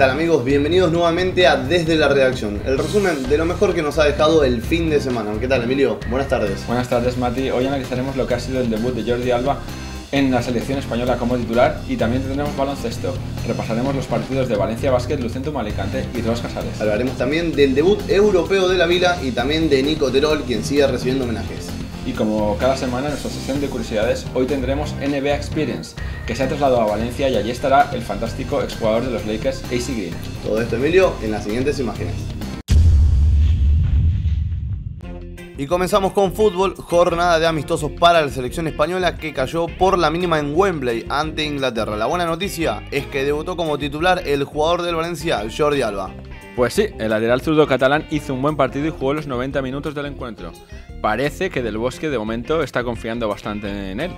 tal amigos? Bienvenidos nuevamente a Desde la Redacción, el resumen de lo mejor que nos ha dejado el fin de semana. ¿Qué tal, Emilio? Buenas tardes. Buenas tardes, Mati. Hoy analizaremos lo que ha sido el debut de Jordi Alba en la selección española como titular y también tendremos baloncesto. Repasaremos los partidos de Valencia Basket, Lucentum Alicante y Ros Casares. Hablaremos también del debut europeo de la Vila y también de Nico Terol, quien sigue recibiendo homenajes. Y como cada semana en nuestra sección de curiosidades, hoy tendremos NBA Experience, que se ha trasladado a Valencia y allí estará el fantástico exjugador de los Lakers, AC Green. Todo esto, Emilio, en las siguientes imágenes. Y comenzamos con fútbol, jornada de amistosos para la selección española que cayó por la mínima en Wembley ante Inglaterra. La buena noticia es que debutó como titular el jugador del Valencia, Jordi Alba. Pues sí, el lateral zurdo catalán hizo un buen partido y jugó los 90 minutos del encuentro. Parece que Del Bosque de momento está confiando bastante en él.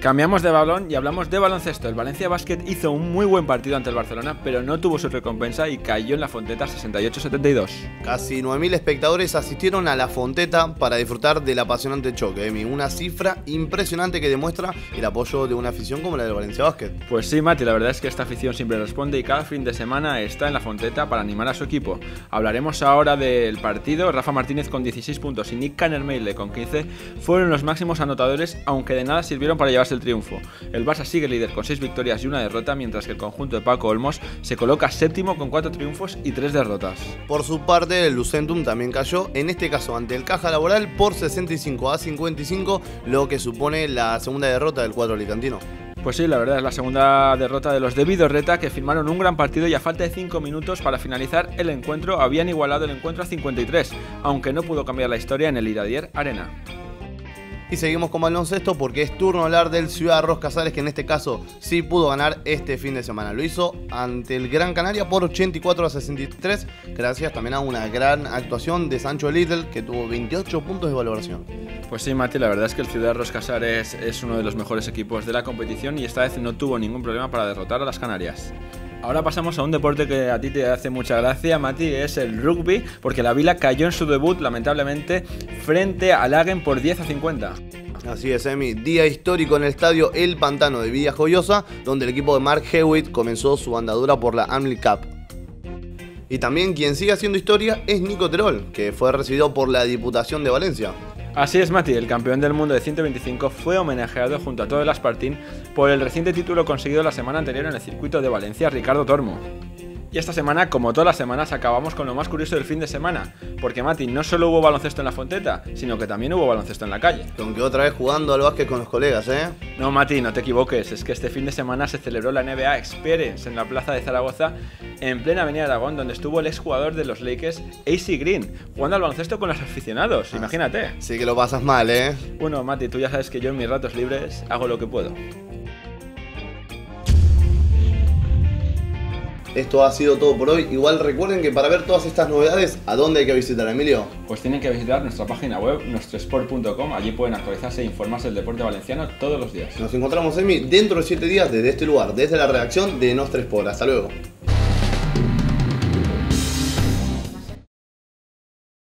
Cambiamos de balón y hablamos de baloncesto. El Valencia Basket hizo un muy buen partido ante el Barcelona, pero no tuvo su recompensa y cayó en la Fonteta 68-72. Casi 9.000 espectadores asistieron a la Fonteta para disfrutar del apasionante choque, Emi. Una cifra impresionante que demuestra el apoyo de una afición como la del Valencia Basket. Pues sí, Mati, la verdad es que esta afición siempre responde y cada fin de semana está en la Fonteta para animar a su equipo. Hablaremos ahora del partido. Rafa Martínez con 16 puntos y Nick Cannermeile con 15 fueron los máximos anotadores, aunque de nada sirvieron para llevarse el triunfo. El Barça sigue líder con 6 victorias y una derrota, mientras que el conjunto de Paco Olmos se coloca séptimo con 4 triunfos y 3 derrotas. Por su parte, el Lucentum también cayó, en este caso ante el Caja Laboral por 65-55, lo que supone la segunda derrota del cuadro alicantino. Pues sí, la verdad es la segunda derrota de los de Vidorreta, que firmaron un gran partido y a falta de 5 minutos para finalizar el encuentro habían igualado el encuentro a 53, aunque no pudo cambiar la historia en el Iradier Arena. Y seguimos con baloncesto porque es turno de hablar del Ciudad Ros Casares, que en este caso sí pudo ganar este fin de semana. Lo hizo ante el Gran Canaria por 84-63, gracias también a una gran actuación de Sancho Little, que tuvo 28 puntos de valoración. Pues sí, Mati, la verdad es que el Ciudad Ros Casares es uno de los mejores equipos de la competición y esta vez no tuvo ningún problema para derrotar a las Canarias. Ahora pasamos a un deporte que a ti te hace mucha gracia, Mati, es el rugby, porque la Vila cayó en su debut, lamentablemente, frente a Lagen por 10-50. Así es, Emi. Día histórico en el estadio El Pantano de Villajoyosa, donde el equipo de Mark Hewitt comenzó su andadura por la AMLI Cup. Y también quien sigue haciendo historia es Nico Terol, que fue recibido por la Diputación de Valencia. Así es, Mati, el campeón del mundo de 125 fue homenajeado junto a todo el Aspartín por el reciente título conseguido la semana anterior en el circuito de Valencia, Ricardo Tormo. Y esta semana, como todas las semanas, acabamos con lo más curioso del fin de semana, porque, Mati, no solo hubo baloncesto en la Fonteta, sino que también hubo baloncesto en la calle. Aunque otra vez jugando al básquet con los colegas, ¿eh? No, Mati, no te equivoques, es que este fin de semana se celebró la NBA Experience en la plaza de Zaragoza, en plena avenida Aragón, donde estuvo el exjugador de los Lakers, AC Green, jugando al baloncesto con los aficionados, imagínate. Sí que lo pasas mal, ¿eh? Bueno, Mati, tú ya sabes que yo en mis ratos libres hago lo que puedo. Esto ha sido todo por hoy. Igual recuerden que para ver todas estas novedades, ¿a dónde hay que visitar, Emilio? Pues tienen que visitar nuestra página web, nuestrosport.com. Allí pueden actualizarse e informarse del deporte valenciano todos los días. Nos encontramos, Emi, dentro de 7 días desde este lugar, desde la redacción de Nostra Sport. Hasta luego.